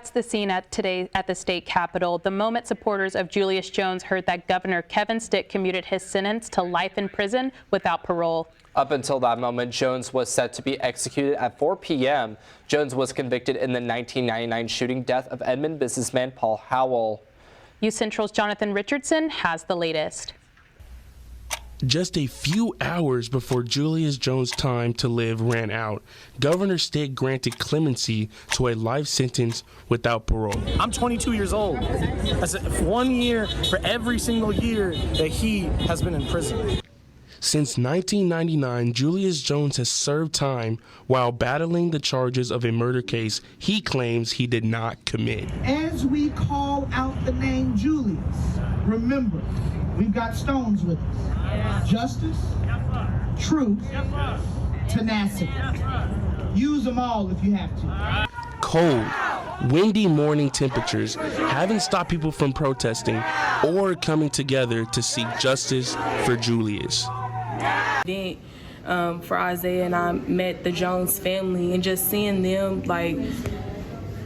That's the scene at the state capitol. The moment supporters of Julius Jones heard that Governor Kevin Stitt commuted his sentence to life in prison without parole. Up until that moment, Jones was set to be executed at 4 p.m. Jones was convicted in the 1999 shooting death of Edmond businessman Paul Howell. UCentral's Jonathan Richardson has the latest. Just a few hours before Julius Jones' time to live ran out, Governor Stitt granted clemency to a life sentence without parole. I'm 22 years old. That's 1 year for every single year that he has been in prison. Since 1999, Julius Jones has served time while battling the charges of a murder case he claims he did not commit. As we call out the name Julius, remember, we've got stones with us. Justice, truth, tenacity. Use them all if you have to. Cold, windy morning temperatures haven't stopped people from protesting or coming together to seek justice for Julius. For Isaiah and I met the Jones family, and just seeing them, like,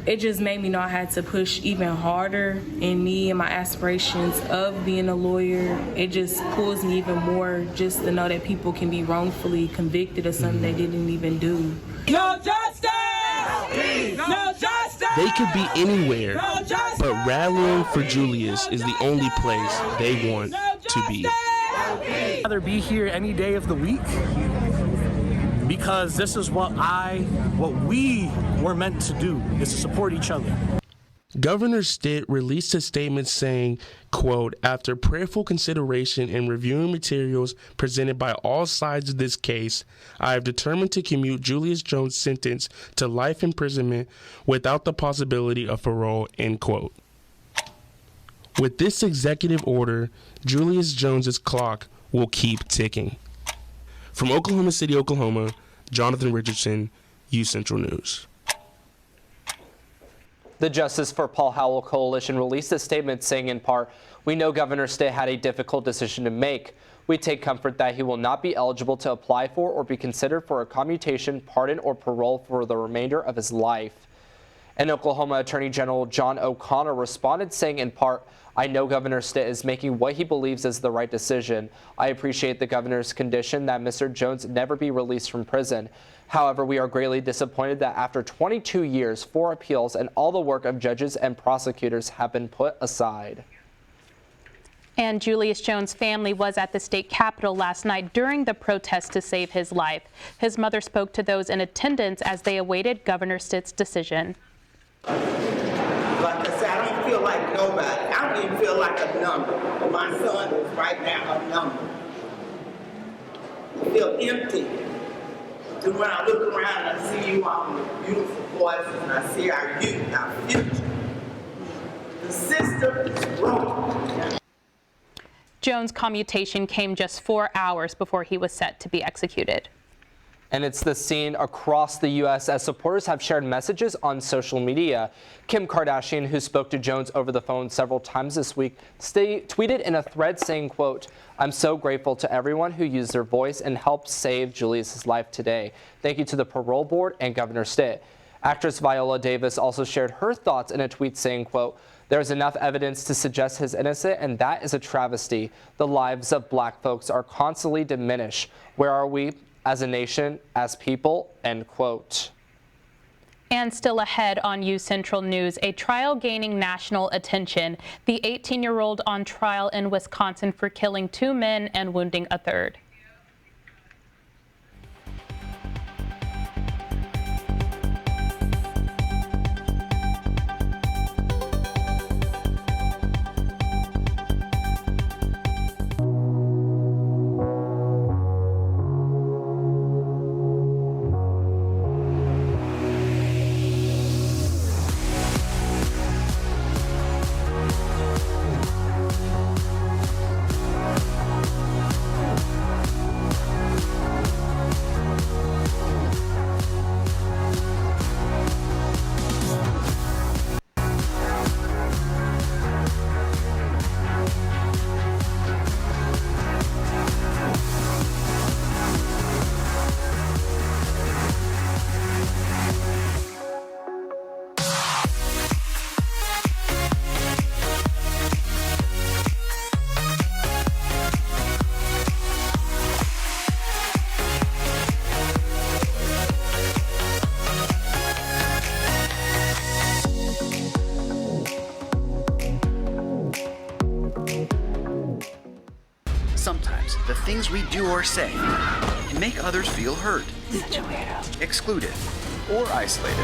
it just made me know I had to push even harder in me and my aspirations of being a lawyer. It just pulls me even more just to know that people can be wrongfully convicted of something they didn't even do. No justice! No justice! They could be anywhere, but rallying for Julius is the only place they want to be. I'd rather be here any day of the week because this is what we were meant to do, is to support each other. Governor Stitt released a statement saying, quote, "After prayerful consideration and reviewing materials presented by all sides of this case, I have determined to commute Julius Jones' sentence to life imprisonment without the possibility of parole," end quote. With this executive order, Julius Jones' clock will keep ticking. From Oklahoma City, Oklahoma, Jonathan Richardson, UCentral News. The Justice for Paul Howell Coalition released a statement saying in part, "We know Governor Stitt had a difficult decision to make. We take comfort that he will not be eligible to apply for or be considered for a commutation, pardon, or parole for the remainder of his life." And Oklahoma Attorney General John O'Connor responded saying in part, "I know Governor Stitt is making what he believes is the right decision. I appreciate the governor's condition that Mr. Jones never be released from prison. However, we are greatly disappointed that after 22 years, 4 appeals and all the work of judges and prosecutors have been put aside." And Julius Jones' family was at the state capitol last night during the protest to save his life. His mother spoke to those in attendance as they awaited Governor Stitt's decision. Like I said, I don't feel like nobody. I don't even feel like a number. My son is right now a number. I feel empty. When I look around, I see you all with beautiful voices, and I see our youth, our future. The system is broken. Jones' commutation came just 4 hours before he was set to be executed. And it's the scene across the U.S. as supporters have shared messages on social media. Kim Kardashian, who spoke to Jones over the phone several times this week, tweeted in a thread saying, quote, "I'm so grateful to everyone who used their voice and helped save Julius's life today. Thank you to the parole board and Governor Stitt." Actress Viola Davis also shared her thoughts in a tweet saying, quote, "There is enough evidence to suggest he's innocent, and that is a travesty. The lives of black folks are constantly diminished. Where are we as a nation, as people," end quote. And still ahead on UCentral News, a trial gaining national attention. The 18-year-old on trial in Wisconsin for killing 2 men and wounding a third. we do or say can make others feel hurt, Such a weirdo. excluded, or isolated.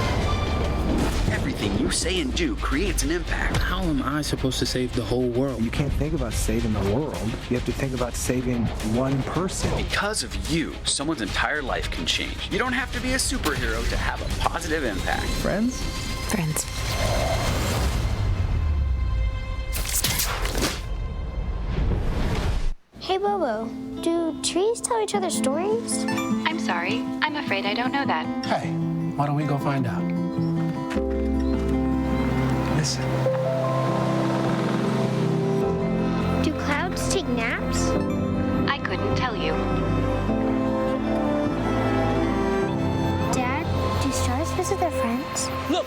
Everything you say and do creates an impact. How am I supposed to save the whole world? You can't think about saving the world. You have to think about saving one person. Because of you, someone's entire life can change. You don't have to be a superhero to have a positive impact. Friends? Friends. Hey, Bobo, do trees tell each other stories? I'm sorry. I'm afraid I don't know that. Hey, why don't we go find out? Listen. Do clouds take naps? I couldn't tell you. Dad, do stars visit their friends? Look.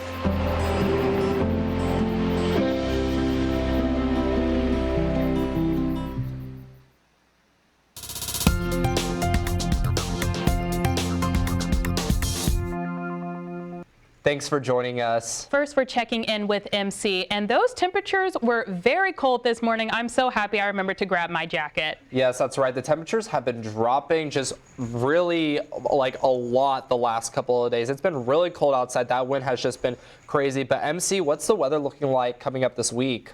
Thanks for joining us. First, we're checking in with MC, and those temperatures were very cold this morning. I'm so happy I remembered to grab my jacket. Yes, that's right. The temperatures have been dropping just really like a lot the last couple of days. It's been really cold outside. That wind has just been crazy. But MC, what's the weather looking like coming up this week?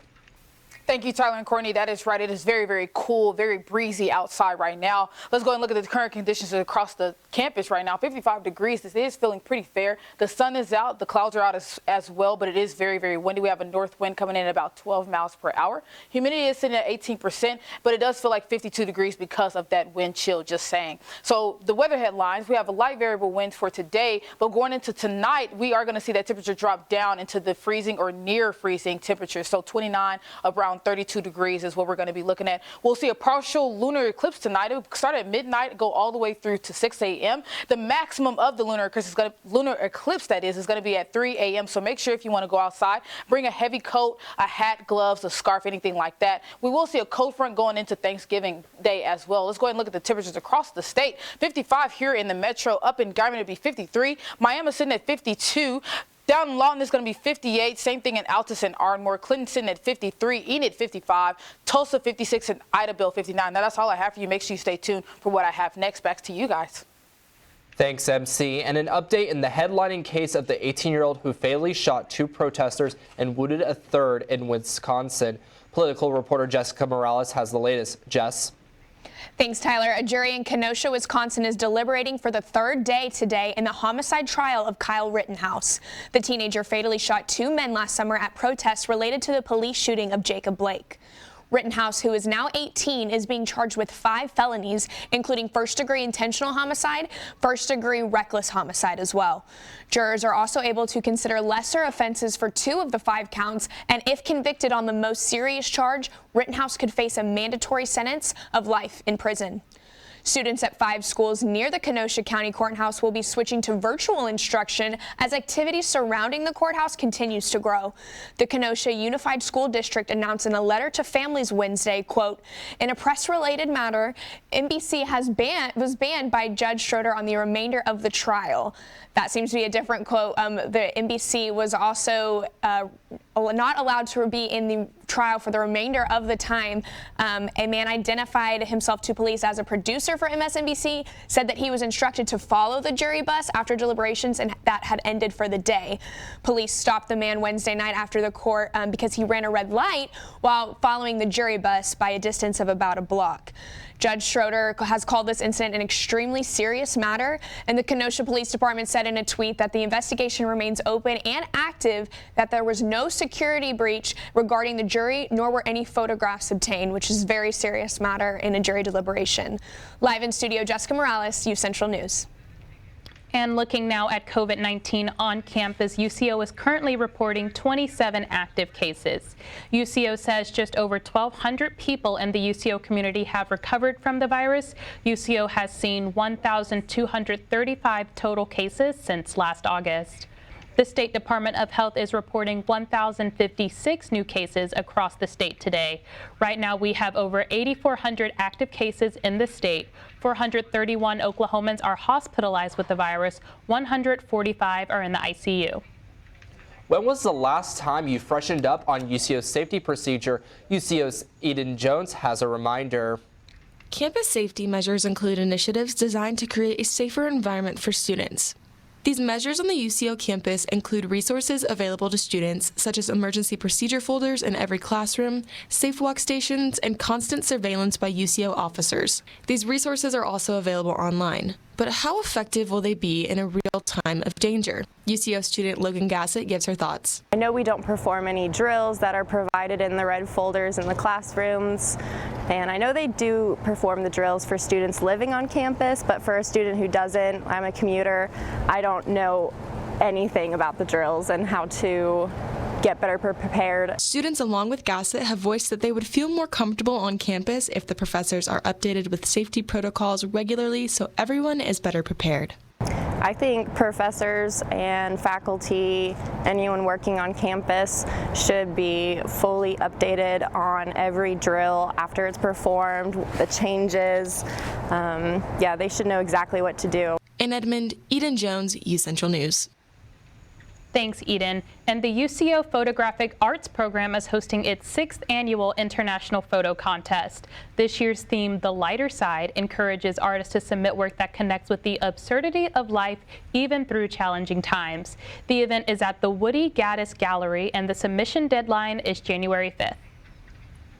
Thank you, Tyler and Courtney. That is right. It is very, very cool, very breezy outside right now. Let's go and look at the current conditions across the campus right now. 55 degrees. This is feeling pretty fair. The sun is out. The clouds are out as well, but it is very, very windy. We have a north wind coming in at about 12 miles per hour. Humidity is sitting at 18%, but it does feel like 52 degrees because of that wind chill, just saying. So the weather headlines, we have a light variable wind for today, but going into tonight, we are going to see that temperature drop down into the freezing or near freezing temperatures. So 29 around 32 degrees is what we're going to be looking at. We'll see a partial lunar eclipse tonight. It will start at midnight, go all the way through to 6 a.m. The maximum of the lunar eclipse is going to be at 3 a.m. So make sure if you want to go outside, bring a heavy coat, a hat, gloves, a scarf, anything like that. We will see a cold front going into Thanksgiving Day as well. Let's go ahead and look at the temperatures across the state. 55 here in the metro, up in Garment it'll be 53. Miami sitting at 52. Down in Lawton, it's going to be 58. Same thing in Altus and Ardmore. Clinton sitting at 53. Enid 55. Tulsa 56 and Idabel 59. Now that's all I have for you. Make sure you stay tuned for what I have next. Back to you guys. Thanks, MC. And an update in the headlining case of the 18-year-old who fatally shot 2 protesters and wounded a 3rd in Wisconsin. Political reporter Jessica Morales has the latest. Jess? Thanks, Tyler. A jury in Kenosha, Wisconsin is deliberating for the 3rd day today in the homicide trial of Kyle Rittenhouse. The teenager fatally shot 2 men last summer at protests related to the police shooting of Jacob Blake. Rittenhouse, who is now 18, is being charged with 5 felonies, including first-degree intentional homicide, first-degree reckless homicide as well. Jurors are also able to consider lesser offenses for 2 of the 5 counts, and if convicted on the most serious charge, Rittenhouse could face a mandatory sentence of life in prison. Students at 5 schools near the Kenosha County Courthouse will be switching to virtual instruction as activities surrounding the courthouse continues to grow. The Kenosha Unified School District announced in a letter to families Wednesday, quote, in a press-related matter, NBC was banned by Judge Schroeder on the remainder of the trial. That seems to be a different quote. The NBC was also not allowed to be in the trial for the remainder of the time. A man identified himself to police as a producer for MSNBC, said that he was instructed to follow the jury bus after deliberations and that had ended for the day. Police stopped the man Wednesday night after the court because he ran a red light while following the jury bus by a distance of about a block. Judge Schroeder has called this incident an extremely serious matter, and the Kenosha Police Department said in a tweet that the investigation remains open and active, that there was no security breach regarding the jury, nor were any photographs obtained, which is a very serious matter in a jury deliberation. Live in studio, Jessica Morales, UCentral News. And looking now at COVID-19 on campus, UCO is currently reporting 27 active cases. UCO says just over 1,200 people in the UCO community have recovered from the virus. UCO has seen 1,235 total cases since last August. The State Department of Health is reporting 1,056 new cases across the state today. Right now, we have over 8,400 active cases in the state. 431 Oklahomans are hospitalized with the virus. 145 are in the ICU. When was the last time you freshened up on UCO's safety procedure? UCO's Eden Jones has a reminder. Campus safety measures include initiatives designed to create a safer environment for students. These measures on the UCO campus include resources available to students, such as emergency procedure folders in every classroom, safe walk stations, and constant surveillance by UCO officers. These resources are also available online. But how effective will they be in a real time of danger? UCO student Logan Gassett gives her thoughts. I know we don't perform any drills that are provided in the red folders in the classrooms, and I know they do perform the drills for students living on campus, but for a student who doesn't, I'm a commuter, I don't know anything about the drills and how to get better prepared. Students along with Gassett have voiced that they would feel more comfortable on campus if the professors are updated with safety protocols regularly so everyone is better prepared. I think professors and faculty, anyone working on campus, should be fully updated on every drill after it's performed, the changes. They should know exactly what to do. In Edmond, Eden Jones, UCentral News. Thanks, Eden. And the UCO Photographic Arts Program is hosting its 6th annual International Photo Contest. This year's theme, The Lighter Side, encourages artists to submit work that connects with the absurdity of life, even through challenging times. The event is at the Woody Gaddis Gallery, and the submission deadline is January 5th.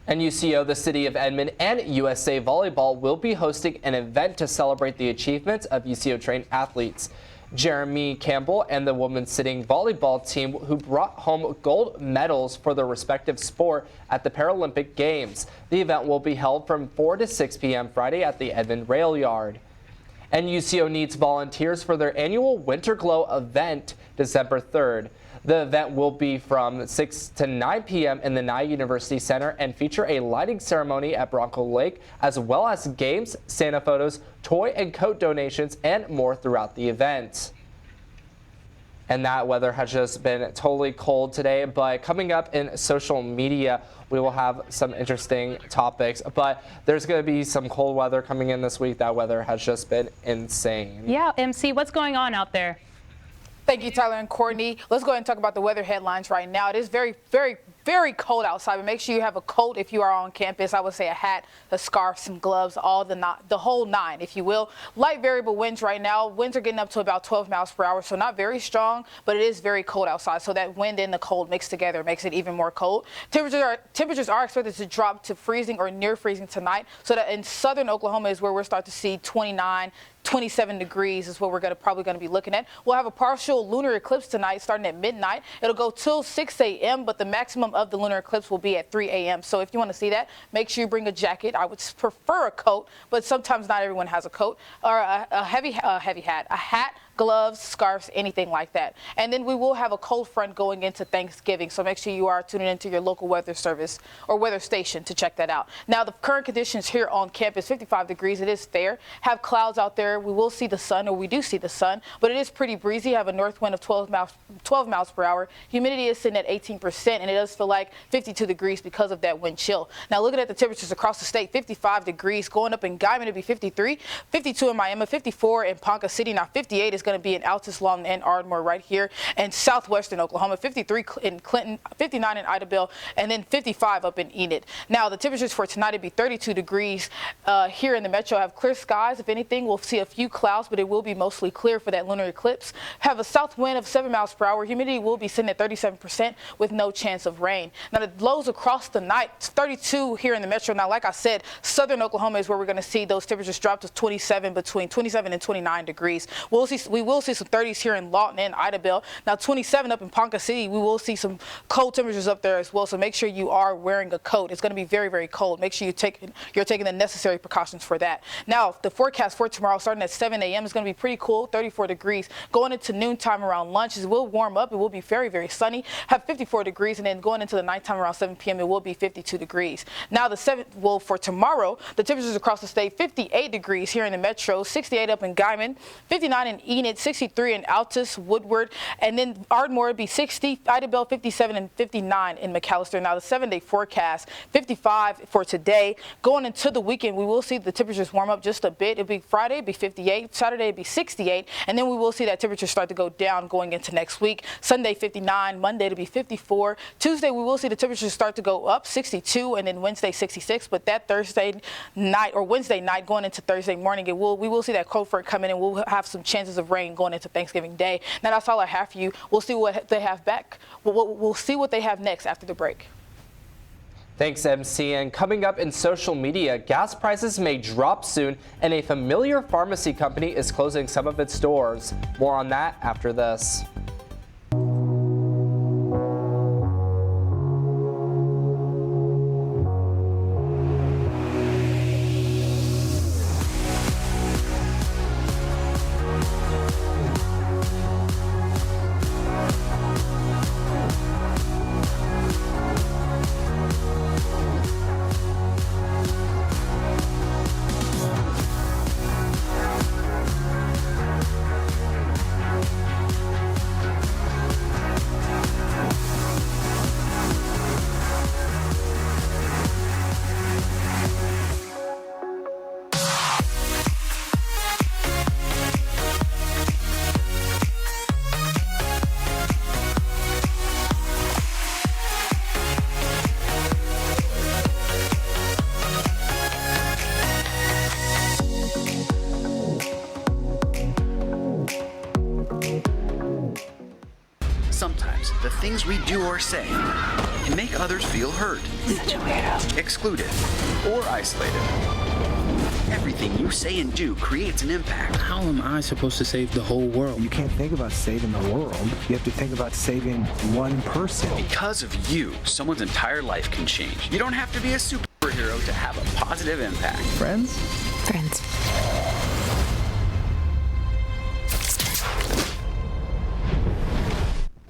And UCO, the City of Edmond, and USA Volleyball will be hosting an event to celebrate the achievements of UCO-trained athletes. Jeremy Campbell and the women's sitting volleyball team who brought home gold medals for their respective sport at the Paralympic Games. The event will be held from 4 to 6 p.m. Friday at the Edmond Rail Yard. And UCO needs volunteers for their annual Winter Glow event December 3rd. The event will be from 6 to 9 p.m. in the Nye University Center and feature a lighting ceremony at Bronco Lake, as well as games, Santa photos, toy and coat donations, and more throughout the event. And that weather has just been totally cold today, but coming up in social media, we will have some interesting topics, but there's going to be some cold weather coming in this week. That weather has just been insane. Yeah, MC, what's going on out there? Thank you, Tyler and Courtney. Let's go ahead and talk about the weather headlines right now. It is very, very, very cold outside, but make sure you have a coat if you are on campus. I would say a hat, a scarf, some gloves, all the whole nine, if you will. Light variable winds right now. Winds are getting up to about 12 miles per hour, so not very strong, but it is very cold outside. So that wind and the cold mixed together makes it even more cold. Temperatures are expected to drop to freezing or near freezing tonight, so that in southern Oklahoma is where we'll start to see 27 degrees is what we're probably going to be looking at. We'll have a partial lunar eclipse tonight starting at midnight. It'll go till 6 a.m., but the maximum of the lunar eclipse will be at 3 a.m. So if you want to see that, make sure you bring a jacket. I would prefer a coat, but sometimes not everyone has a coat, or a heavy hat, a hat, gloves, scarves, anything like that. And then we will have a cold front going into Thanksgiving, so make sure you are tuning into your local weather service or weather station to check that out. Now, the current conditions here on campus, 55 degrees, it is fair. Have clouds out there. We will see the sun, or we do see the sun, but it is pretty breezy. Have a north wind of 12 miles per hour. Humidity is sitting at 18%, and it does feel like 52 degrees because of that wind chill. Now, looking at the temperatures across the state, 55 degrees, going up in Guyman to be 53, 52 in Miami, 54 in Ponca City. Now, 58 is going to be in Altus, Lawton, and Ardmore right here, and southwestern Oklahoma, 53 in Clinton, 59 in Idabel, and then 55 up in Enid. Now, the temperatures for tonight would be 32 degrees here in the metro. Have clear skies. If anything, we'll see a few clouds, but it will be mostly clear for that lunar eclipse. Have a south wind of 7 miles per hour. Humidity will be sitting at 37% with no chance of rain. Now, the lows across the night, 32 here in the metro. Now, like I said, southern Oklahoma is where we're going to see those temperatures drop to 27, between 27 and 29 degrees. We will see some 30s here in Lawton and Idabel. Now, 27 up in Ponca City, we will see some cold temperatures up there as well, so make sure you are wearing a coat. It's going to be very, very cold. Make sure you're taking the necessary precautions for that. Now, the forecast for tomorrow starting at 7 a.m. is going to be pretty cool, 34 degrees. Going into noontime around lunch, it will warm up. It will be very, very sunny, have 54 degrees, and then going into the nighttime around 7 p.m., it will be 52 degrees. Now, for tomorrow, the temperatures across the state, 58 degrees here in the metro, 68 up in Guyman, 59 in Enid, Enid 63 in Altus, Woodward, and then Ardmore would be 60, Idabel 57 and 59 in McAllister. Now the 7-day forecast, 55 for today. Going into the weekend, we will see the temperatures warm up just a bit. It'll be Friday, it'll be 58, Saturday it'll be 68, and then we will see that temperature start to go down going into next week. Sunday 59, Monday it'll be 54. Tuesday we will see the temperatures start to go up, 62, and then Wednesday 66. But that Thursday night or Wednesday night going into Thursday morning, we will see that cold front come in, and we'll have some chances of rain going into Thanksgiving Day. Now that's all I have for you. We'll see what they have back. We'll see what they have next after the break. Thanks, MC. And coming up in social media, gas prices may drop soon, and a familiar pharmacy company is closing some of its stores. More on that after this. Sometimes the things we do or say can make others feel hurt, Such a weirdo. excluded, or isolated. Everything you say and do creates an impact. How am I supposed to save the whole world? You can't think about saving the world. You have to think about saving one person. Because of you, someone's entire life can change. You don't have to be a superhero to have a positive impact. Friends? Friends.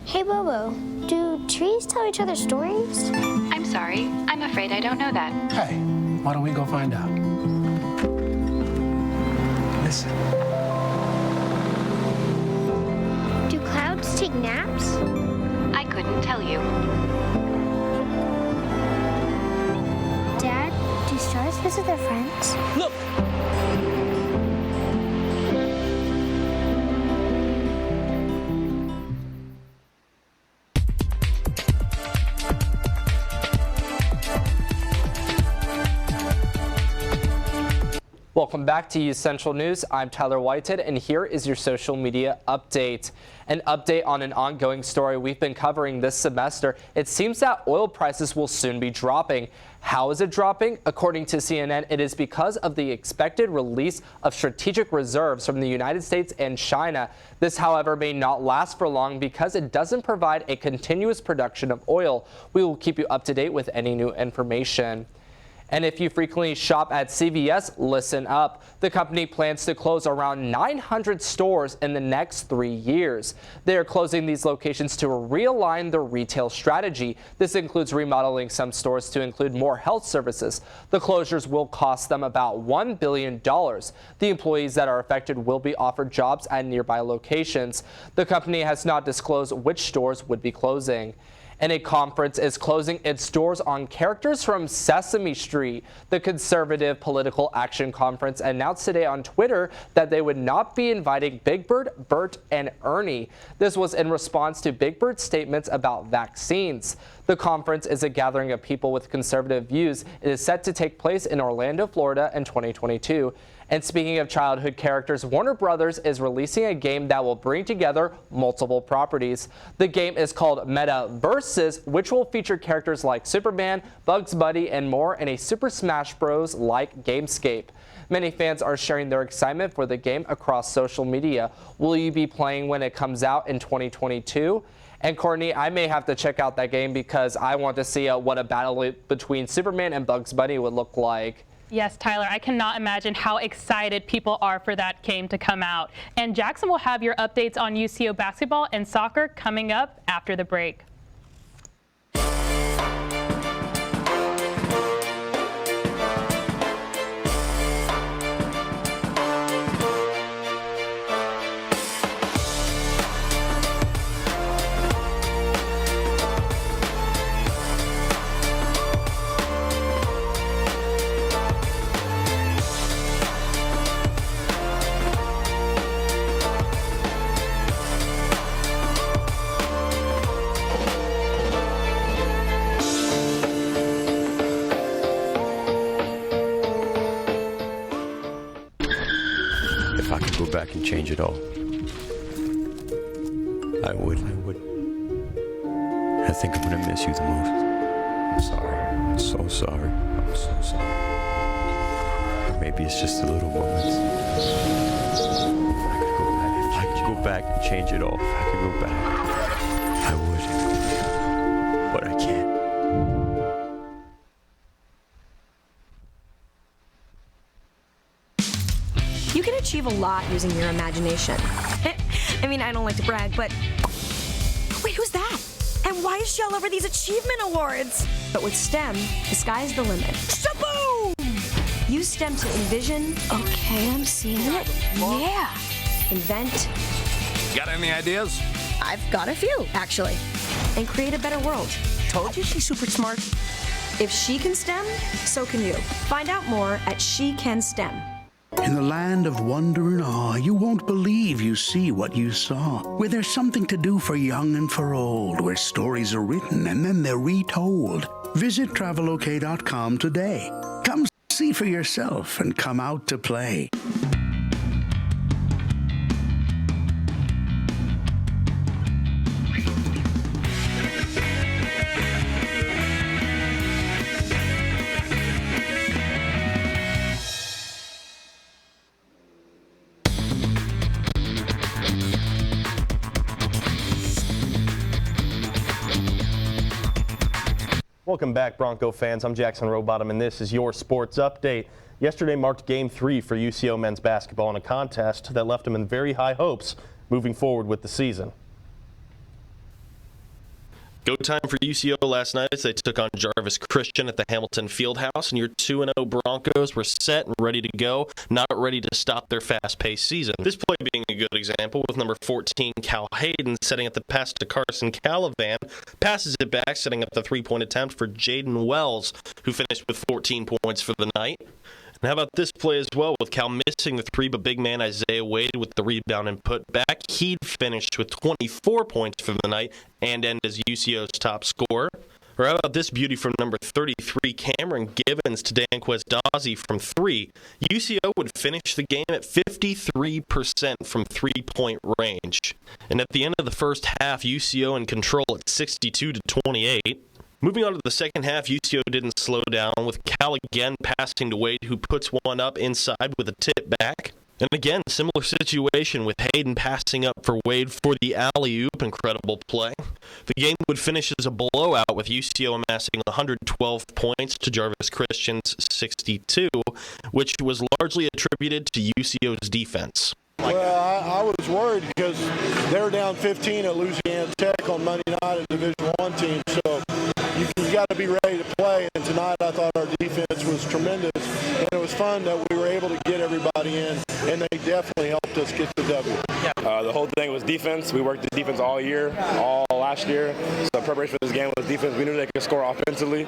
Hey, Bobo, do trees tell each other stories? I'm sorry. I'm afraid I don't know that. Hey, why don't we go find out? Listen. Do clouds take naps? I couldn't tell you. Dad, do stars visit their friends? Look! Welcome back to UCentral News. I'm Tyler Whitehead, and here is your social media update. An update on an ongoing story we've been covering this semester. It seems that oil prices will soon be dropping. How is it dropping? According to CNN, it is because of the expected release of strategic reserves from the United States and China. This, however, may not last for long because it doesn't provide a continuous production of oil. We will keep you up to date with any new information. And if you frequently shop at CVS, listen up. The company plans to close around 900 stores in the next 3 years. They are closing these locations to realign their retail strategy. This includes remodeling some stores to include more health services. The closures will cost them about $1 billion. The employees that are affected will be offered jobs at nearby locations. The company has not disclosed which stores would be closing. And a conference is closing its doors on characters from Sesame Street. The Conservative Political Action Conference announced today on Twitter that they would not be inviting Big Bird, Bert, and Ernie. This was in response to Big Bird's statements about vaccines. The conference is a gathering of people with conservative views. It is set to take place in Orlando, Florida in 2022. And speaking of childhood characters, Warner Brothers is releasing a game that will bring together multiple properties. The game is called Metaverses, which will feature characters like Superman, Bugs Bunny, and more in a Super Smash Bros.-like gamescape. Many fans are sharing their excitement for the game across social media. Will you be playing when it comes out in 2022? And Courtney, I may have to check out that game because I want to see what a battle between Superman and Bugs Bunny would look like. Yes, Tyler, I cannot imagine how excited people are for that game to come out. And Jackson will have your updates on UCO basketball and soccer coming up after the break. If I could go back and change it all, I would. I think I'm gonna miss you the most. I'm sorry. I'm so sorry. I'm so sorry. Or maybe it's just the little moments. If I could go back and change it all. If I could go back, I would. But I can't. You can achieve a lot using your imagination. I mean, I don't like to brag, but... Wait, who's that? And why is she all over these achievement awards? But with STEM, the sky's the limit. Shaboom! Use STEM to envision... Okay, I'm seeing it. Yeah. Invent... Got any ideas? I've got a few, actually. And create a better world. Told you she's super smart. If she can STEM, so can you. Find out more at She Can STEM. In the land of wonder and awe, you won't believe you see what you saw. Where there's something to do for young and for old, where stories are written and then they're retold. Visit Travelok.com today. Come see for yourself and come out to play. Welcome back, Bronco fans. I'm Jackson Rowbottom, and this is your sports update. Yesterday marked Game 3 for UCO men's basketball in a contest that left them in very high hopes moving forward with the season. Go time for UCO last night as they took on Jarvis Christian at the Hamilton Fieldhouse, and your 2-0 Broncos were set and ready to go, not ready to stop their fast-paced season. This play being a good example with number 14, Cal Hayden, setting up the pass to Carson Calavan, passes it back, setting up the three-point attempt for Jaden Wells, who finished with 14 points for the night. And how about this play as well, with Cal missing the three, but big man Isaiah Wade with the rebound and put back. He finished with 24 points for the night and ended as UCO's top scorer. Or how about this beauty from number 33, Cameron Givens to Danquez Dawsey from 3. UCO would finish the game at 53% from three-point range. And at the end of the first half, UCO in control at 62-28. Moving on to the second half, UCO didn't slow down, with Cal again passing to Wade, who puts one up inside with a tip back. And again, similar situation with Hayden passing up for Wade for the alley-oop. Incredible play. The game would finish as a blowout, with UCO amassing 112 points to Jarvis Christian's 62, which was largely attributed to UCO's defense. Well, I was worried because they were down 15 at Louisiana Tech on Monday night, a Division I team, so you got to be ready to play, and tonight I thought our defense was tremendous, and it was fun that we were able to get everybody in, and they definitely helped us get the W. The whole thing was defense. We worked the defense all year, all last year, so preparation for this game was defense. We knew they could score offensively,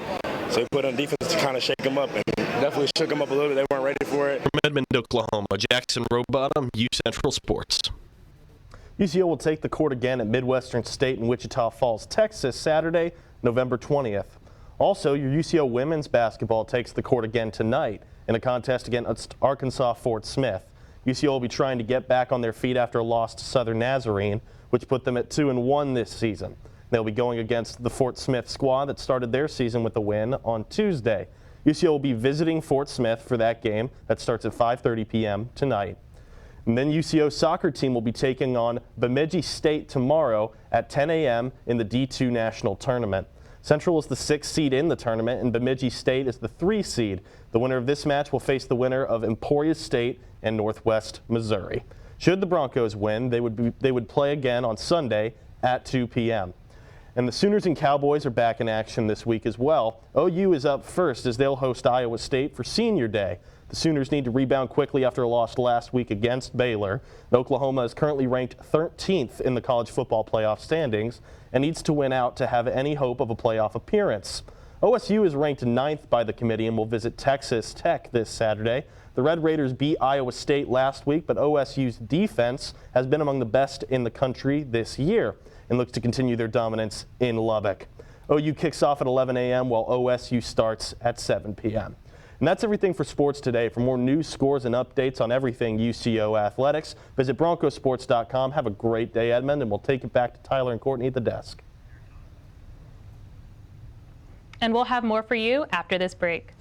so we put on defense to kind of shake them up, and definitely shook them up a little bit. They weren't ready for it. From Edmond, Oklahoma, Jackson Rowbottom, UCentral Sports. UCO will take the court again at Midwestern State in Wichita Falls, Texas, Saturday, November 20th. Also, your UCO women's basketball takes the court again tonight in a contest against Arkansas Fort Smith. UCO will be trying to get back on their feet after a loss to Southern Nazarene, which put them at 2-1 this season. They'll be going against the Fort Smith squad that started their season with a win on Tuesday. UCO will be visiting Fort Smith for that game that starts at 5:30 p.m. tonight. And then UCO's soccer team will be taking on Bemidji State tomorrow at 10 a.m. in the D2 National Tournament. Central is the 6th seed in the tournament, and Bemidji State is the 3 seed. The winner of this match will face the winner of Emporia State and Northwest Missouri. Should the Broncos win, they would play again on Sunday at 2 p.m. And the Sooners and Cowboys are back in action this week as well. OU is up first as they'll host Iowa State for Senior Day. The Sooners need to rebound quickly after a loss last week against Baylor. Oklahoma is currently ranked 13th in the college football playoff standings and needs to win out to have any hope of a playoff appearance. OSU is ranked 9th by the committee and will visit Texas Tech this Saturday. The Red Raiders beat Iowa State last week, but OSU's defense has been among the best in the country this year and looks to continue their dominance in Lubbock. OU kicks off at 11 a.m. while OSU starts at 7 p.m. And that's everything for sports today. For more news, scores, and updates on everything UCO athletics, visit broncosports.com. Have a great day, Edmond, and we'll take it back to Tyler and Courtney at the desk. And we'll have more for you after this break.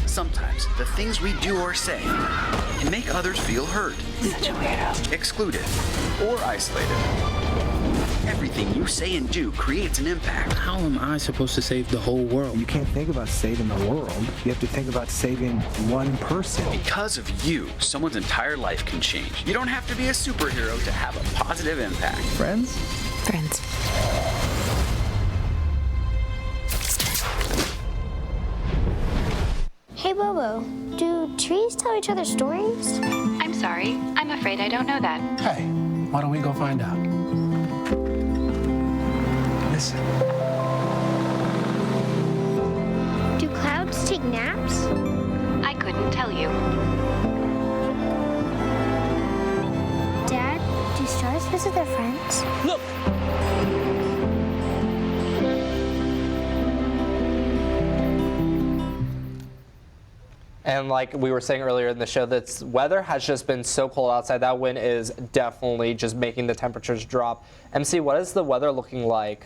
Sometimes the things we do or say can make others feel hurt, excluded, or isolated. Everything you say and do creates an impact. How am I supposed to save the whole world? You can't think about saving the world. You have to think about saving one person. Because of you, someone's entire life can change. You don't have to be a superhero to have a positive impact. Friends? Friends. Hey, Bobo, do trees tell each other stories? I'm sorry. I'm afraid I don't know that. Hey, why don't we go find out? Listen. Do clouds take naps? I couldn't tell you. Dad, do stars visit their friends? Look! And like we were saying earlier in the show, that weather has just been so cold outside. That wind is definitely just making the temperatures drop. MC, what is the weather looking like?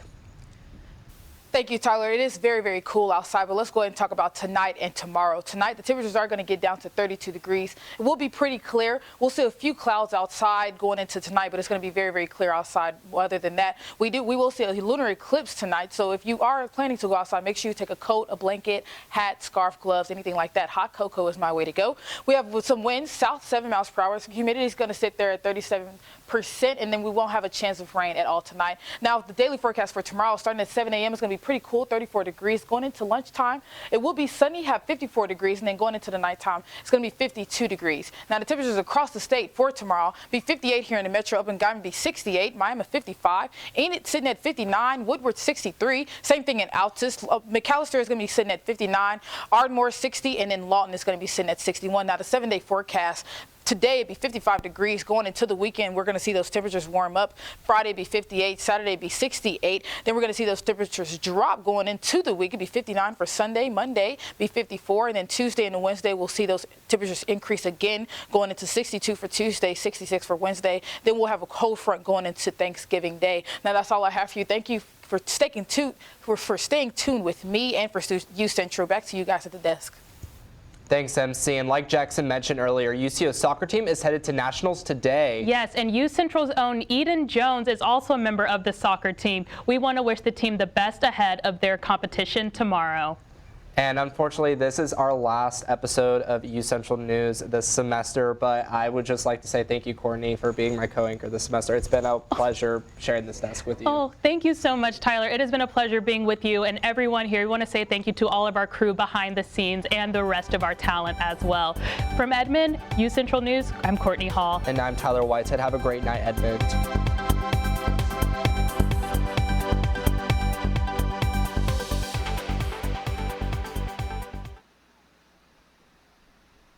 Thank you, Tyler. It is very, very cool outside, but let's go ahead and talk about tonight and tomorrow. Tonight, the temperatures are going to get down to 32 degrees. It will be pretty clear. We'll see a few clouds outside going into tonight, but it's going to be very, very clear outside. Other than that, we will see a lunar eclipse tonight. So if you are planning to go outside, make sure you take a coat, a blanket, hat, scarf, gloves, anything like that. Hot cocoa is my way to go. We have some winds, south 7 miles per hour. So humidity is going to sit there at 37%, and then we won't have a chance of rain at all tonight. Now, the daily forecast for tomorrow, starting at 7 a.m., is going to be pretty cool, 34 degrees. Going into lunchtime, it will be sunny, have 54 degrees, and then going into the nighttime, it's going to be 52 degrees. Now, the temperatures across the state for tomorrow be 58 here in the metro, up in Guyman be 68, Miami 55, Enid sitting at 59, Woodward 63, same thing in Altus. McAllister is going to be sitting at 59, Ardmore 60, and then Lawton is going to be sitting at 61. Now, the 7-day forecast. Today, it'd be 55 degrees. Going into the weekend, we're going to see those temperatures warm up. Friday, be 58. Saturday, be 68. Then we're going to see those temperatures drop going into the week. It'd be 59 for Sunday. Monday, be 54. And then Tuesday and Wednesday, we'll see those temperatures increase again, going into 62 for Tuesday, 66 for Wednesday. Then we'll have a cold front going into Thanksgiving Day. Now, that's all I have for you. Thank you for staying tuned with me and for UCentral. Back to you guys at the desk. Thanks, MC. And like Jackson mentioned earlier, UCO's soccer team is headed to nationals today. Yes, and UCentral's own Eden Jones is also a member of the soccer team. We want to wish the team the best ahead of their competition tomorrow. And unfortunately, this is our last episode of UCentral News this semester, but I would just like to say thank you, Courtney, for being my co-anchor this semester. It's been a pleasure sharing this desk with you. Oh, thank you so much, Tyler. It has been a pleasure being with you and everyone here. We want to say thank you to all of our crew behind the scenes and the rest of our talent as well. From Edmond, UCentral News, I'm Courtney Hall. And I'm Tyler Whitehead. Have a great night, Edmond.